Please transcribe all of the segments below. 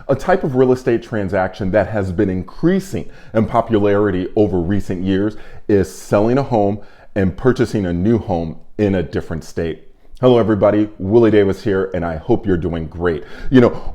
A type of real estate transaction that has been increasing in popularity over recent years is selling a home and purchasing a new home in a different state. Hello everybody, Willie Davis here, and I hope you're doing great.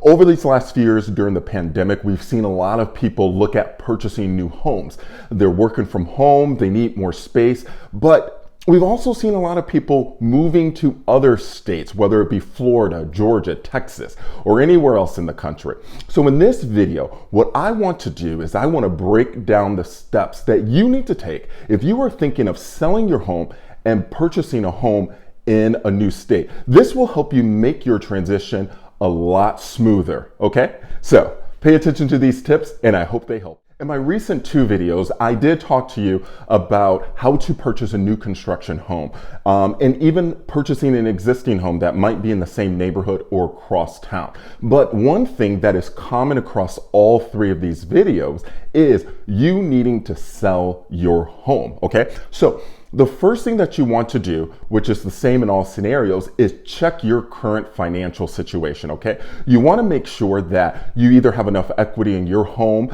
Over these last few years during the pandemic, we've seen a lot of people look at purchasing new homes. They're working from home, they need more space, but we've also seen a lot of people moving to other states, whether it be Florida, Georgia, Texas, or anywhere else in the country. So in this video, what I want to do is I want to break down the steps that you need to take if you are thinking of selling your home and purchasing a home in a new state. This will help you make your transition a lot smoother, okay? So pay attention to these tips and I hope they help. In my recent 2 videos, I did talk to you about how to purchase a new construction home and even purchasing an existing home that might be in the same neighborhood or across town. But one thing that is common across all 3 of these videos is you needing to sell your home, okay? So the first thing that you want to do, which is the same in all scenarios, is check your current financial situation, okay? You want to make sure that you either have enough equity in your home,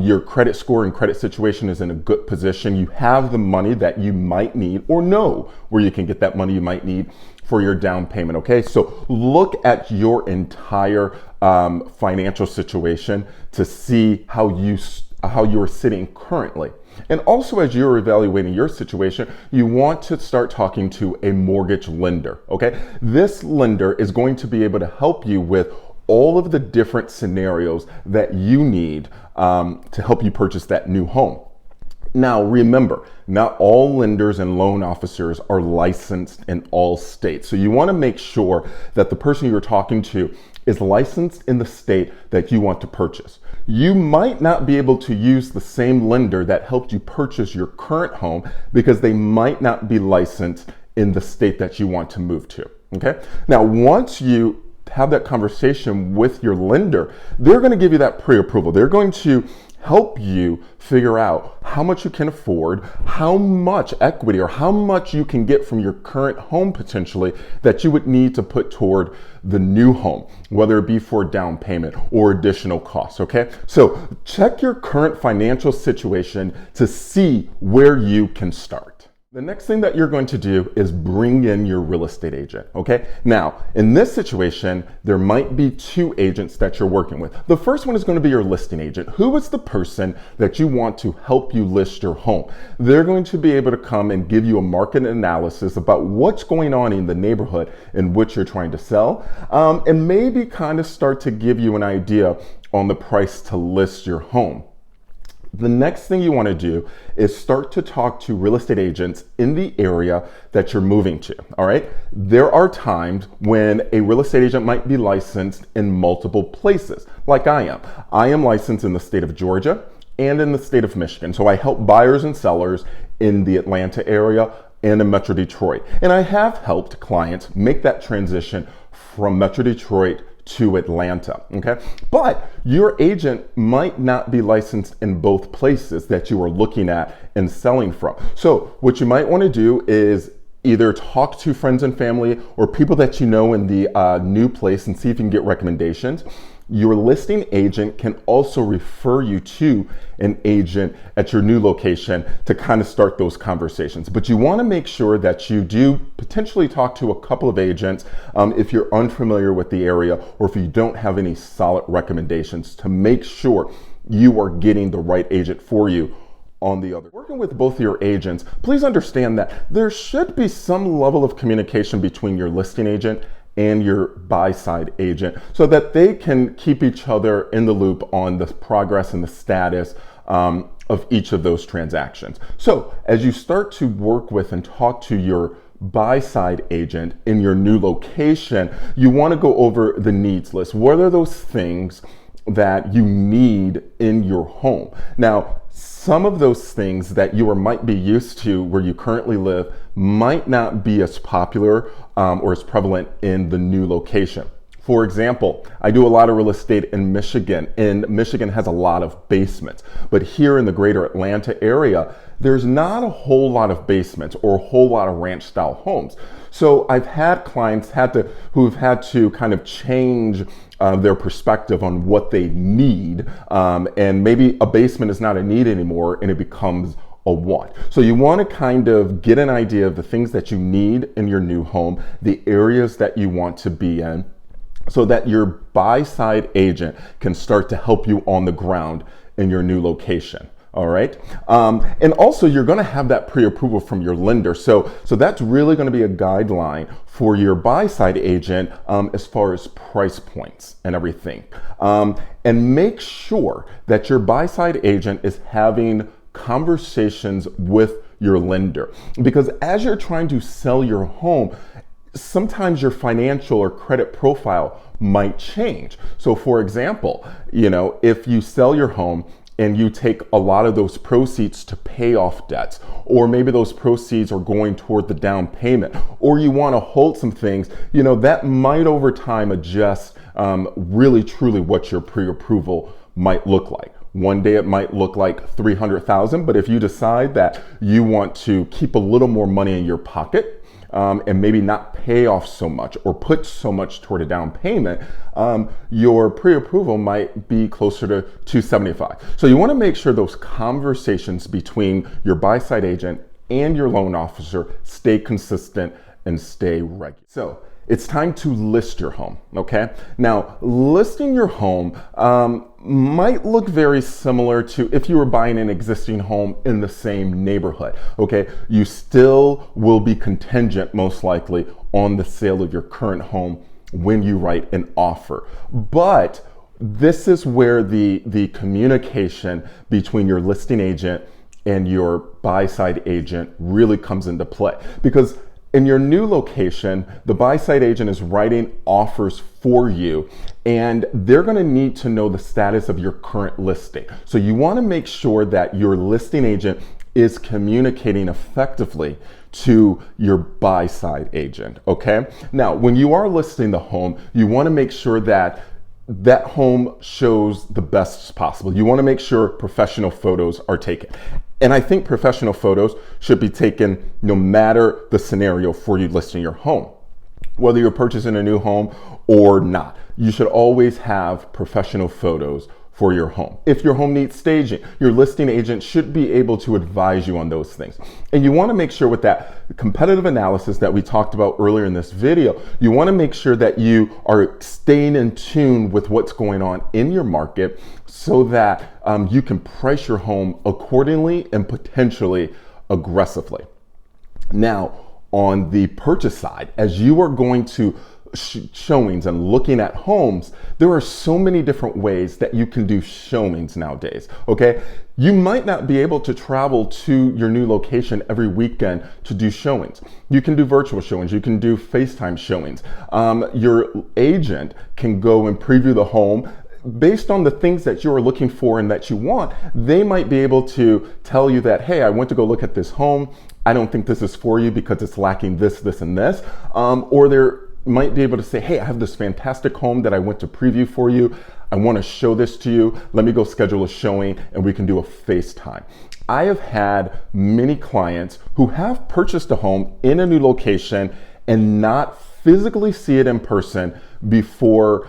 your credit score and credit situation is in a good position, you have the money that you might need or know where you can get that money you might need for your down payment, okay? So look at your entire financial situation to see how you're sitting currently. And also, as you're evaluating your situation, you want to start talking to a mortgage lender, okay? This lender is going to be able to help you with all of the different scenarios that you need to help you purchase that new home. Now, remember, not all lenders and loan officers are licensed in all states. So you want to make sure that the person you're talking to is licensed in the state that you want to purchase. You might not be able to use the same lender that helped you purchase your current home because they might not be licensed in the state that you want to move to, okay? Now, once you have that conversation with your lender, they're going to give you that pre-approval. They're going to help you figure out how much you can afford, how much equity or how much you can get from your current home potentially that you would need to put toward the new home, whether it be for down payment or additional costs, okay? So check your current financial situation to see where you can start. The next thing that you're going to do is bring in your real estate agent, okay? Now, in this situation, there might be 2 agents that you're working with. The first one is going to be your listing agent. Who is the person that you want to help you list your home? They're going to be able to come and give you a market analysis about what's going on in the neighborhood in which you're trying to sell, and maybe kind of start to give you an idea on the price to list your home. The next thing you want to do is start to talk to real estate agents in the area that you're moving to, all right? There are times when a real estate agent might be licensed in multiple places, like I am. I am licensed in the state of Georgia and in the state of Michigan. So I help buyers and sellers in the Atlanta area and in Metro Detroit. And I have helped clients make that transition from Metro Detroit to Atlanta, okay? But your agent might not be licensed in both places that you are looking at and selling from. So what you might want to do is either talk to friends and family or people that you know in the new place and see if you can get recommendations. Your listing agent can also refer you to an agent at your new location to kind of start those conversations. But you want to make sure that you do potentially talk to a couple of agents if you're unfamiliar with the area or if you don't have any solid recommendations to make sure you are getting the right agent for you. On the other, working with both of your agents, please understand that there should be some level of communication between your listing agent and your buy-side agent so that they can keep each other in the loop on the progress and the status of each of those transactions. So as you start to work with and talk to your buy-side agent in your new location, you want to go over the needs list. What are those things that you need in your home? Now, some of those things that you might be used to where you currently live might not be as popular or as prevalent in the new location. For example, I do a lot of real estate in Michigan, and Michigan has a lot of basements. But here in the greater Atlanta area, there's not a whole lot of basements or a whole lot of ranch style homes. So I've had clients who've had to kind of change their perspective on what they need. And maybe a basement is not a need anymore and it becomes a want. So you want to kind of get an idea of the things that you need in your new home, the areas that you want to be in, so that your buy-side agent can start to help you on the ground in your new location. All right. And also you're going to have that pre-approval from your lender. So that's really going to be a guideline for your buy-side agent as far as price points and everything. And make sure that your buy-side agent is having conversations with your lender, because as you're trying to sell your home, sometimes your financial or credit profile might change. So for example, if you sell your home and you take a lot of those proceeds to pay off debts, or maybe those proceeds are going toward the down payment, or you want to hold some things, that might over time adjust really truly what your pre-approval might look like. One day it might look like $300,000, but if you decide that you want to keep a little more money in your pocket, and maybe not pay off so much or put so much toward a down payment, your pre-approval might be closer to $275. So you want to make sure those conversations between your buy-side agent and your loan officer stay consistent and stay regular. So it's time to list your home, okay? Now, listing your home might look very similar to if you were buying an existing home in the same neighborhood, okay? You still will be contingent, most likely, on the sale of your current home when you write an offer. But this is where the communication between your listing agent and your buy-side agent really comes into play, because in your new location, the buy-side agent is writing offers for you, and they're going to need to know the status of your current listing. So you want to make sure that your listing agent is communicating effectively to your buy-side agent, okay? Now, when you are listing the home, you want to make sure that that home shows the best possible. You want to make sure professional photos are taken. And I think professional photos should be taken no matter the scenario for you listing your home. Whether you're purchasing a new home or not, you should always have professional photos for your home. If your home needs staging, your listing agent should be able to advise you on those things. And you want to make sure with that competitive analysis that we talked about earlier in this video, you want to make sure that you are staying in tune with what's going on in your market so that you can price your home accordingly and potentially aggressively. Now, on the purchase side, as you are going to showings and looking at homes, there are so many different ways that you can do showings nowadays, okay? You might not be able to travel to your new location every weekend to do showings. You can do virtual showings, you can do FaceTime showings. Your agent can go and preview the home. Based on the things that you're looking for and that you want, they might be able to tell you that, hey, I went to go look at this home. I don't think this is for you because it's lacking this, this, and this. Or they're might be able to say, hey, I have this fantastic home that I went to preview for you. I want to show this to you. Let me go schedule a showing and we can do a FaceTime. I have had many clients who have purchased a home in a new location and not physically see it in person before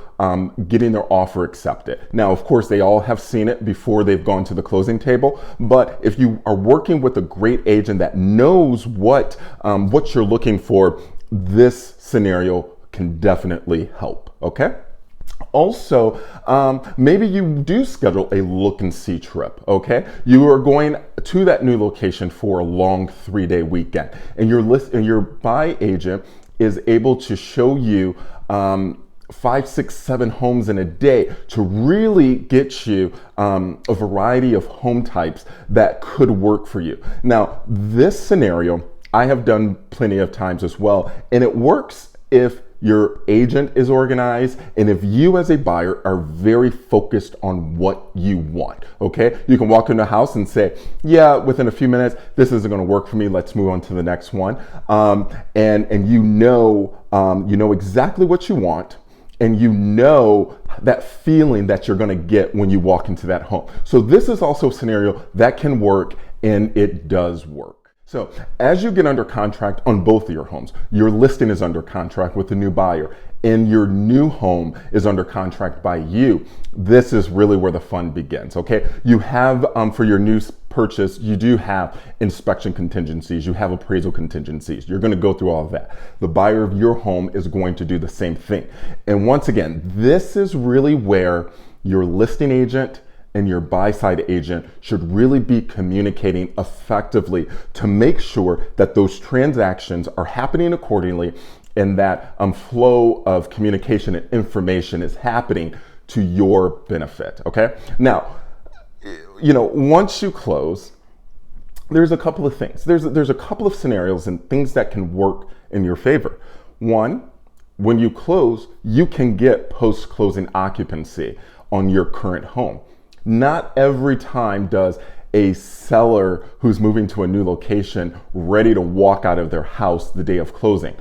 getting their offer accepted. Now, of course, they all have seen it before they've gone to the closing table. But if you are working with a great agent that knows what you're looking for, this scenario can definitely help, okay? Also, maybe you do schedule a look and see trip, okay? You are going to that new location for a long 3-day weekend, and your buy agent is able to show you 5, 6, 7 homes in a day to really get you a variety of home types that could work for you. Now, this scenario I have done plenty of times as well, and it works if your agent is organized and if you as a buyer are very focused on what you want, okay? You can walk into a house and say, yeah, within a few minutes, this isn't gonna work for me, let's move on to the next one. And you know exactly what you want, and you know that feeling that you're going to get when you walk into that home. So this is also a scenario that can work, and it does work. So as you get under contract on both of your homes, your listing is under contract with the new buyer and your new home is under contract by you. This is really where the fun begins, okay? You have, for your new purchase, you do have inspection contingencies, you have appraisal contingencies. You're gonna go through all of that. The buyer of your home is going to do the same thing. And once again, this is really where your listing agent and your buy-side agent should really be communicating effectively to make sure that those transactions are happening accordingly and that flow of communication and information is happening to your benefit, okay? Now, once you close, there's a couple of things. There's a couple of scenarios and things that can work in your favor. One, when you close, you can get post-closing occupancy on your current home. Not every time does a seller who's moving to a new location ready to walk out of their house the day of closing.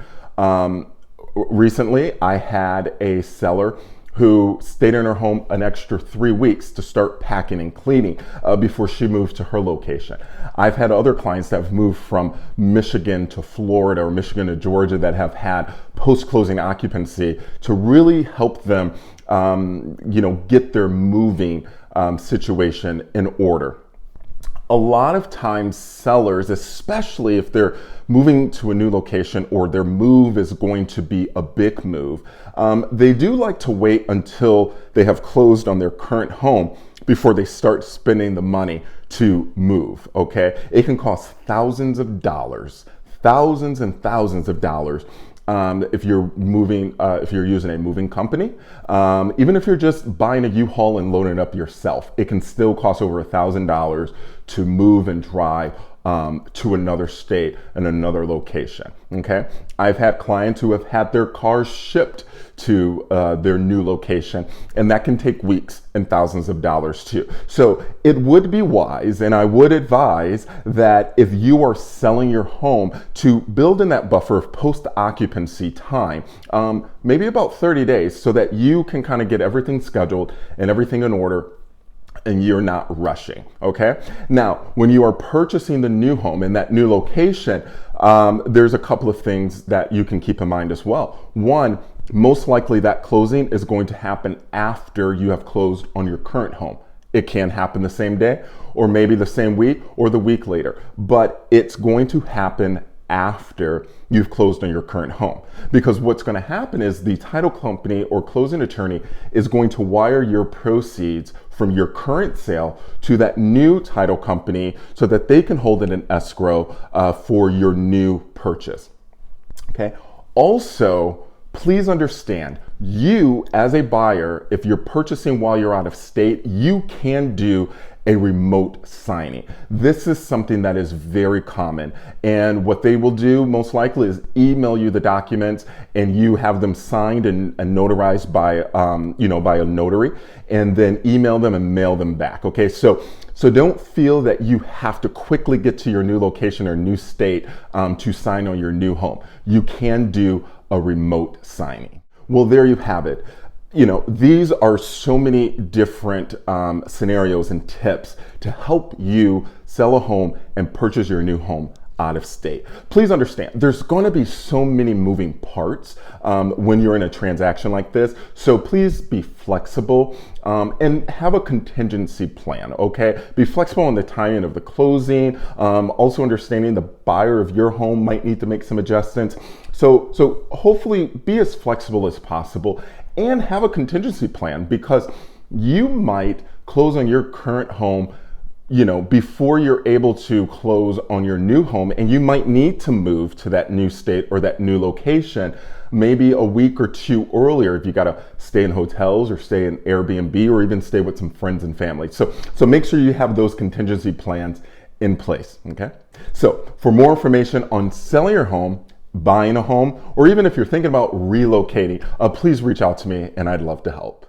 Recently, I had a seller who stayed in her home an extra 3 weeks to start packing and cleaning before she moved to her location. I've had other clients that have moved from Michigan to Florida or Michigan to Georgia that have had post-closing occupancy to really help them get their moving situation in order. A lot of times sellers, especially if they're moving to a new location or their move is going to be a big move, they do like to wait until they have closed on their current home before they start spending the money to move, okay? It can cost thousands of dollars, thousands and thousands of dollars if you're moving, if you're using a moving company, even if you're just buying a U-Haul and loading it up yourself, it can still cost over $1,000 to move and drive to another state and another location, okay? I've had clients who have had their cars shipped to their new location, and that can take weeks and thousands of dollars too. So it would be wise, and I would advise that if you are selling your home, to build in that buffer of post-occupancy time, maybe about 30 days, so that you can kind of get everything scheduled and everything in order and you're not rushing, okay? Now, when you are purchasing the new home in that new location, there's a couple of things that you can keep in mind as well. One, most likely that closing is going to happen after you have closed on your current home. It can happen the same day, or maybe the same week, or the week later, but it's going to happen after you've closed on your current home. Because what's going to happen is the title company or closing attorney is going to wire your proceeds from your current sale to that new title company so that they can hold it in escrow for your new purchase. Okay. Also, please understand, you as a buyer, if you're purchasing while you're out of state, you can do a remote signing. This is something that is very common. And what they will do most likely is email you the documents and you have them signed and notarized by, by a notary, and then email them and mail them back. Okay, so don't feel that you have to quickly get to your new location or new state to sign on your new home. You can do a remote signing. Well, there you have it. These are so many different scenarios and tips to help you sell a home and purchase your new home out of state. Please understand, there's going to be so many moving parts when you're in a transaction like this. So please be flexible and have a contingency plan, okay? Be flexible on the timing of the closing. Also understanding the buyer of your home might need to make some adjustments. So hopefully be as flexible as possible and have a contingency plan, because you might close on your current home before you're able to close on your new home, and you might need to move to that new state or that new location maybe a week or two earlier if you got to stay in hotels or stay in Airbnb or even stay with some friends and family. So make sure you have those contingency plans in place, okay? So for more information on selling your home, buying a home, or even if you're thinking about relocating, please reach out to me and I'd love to help.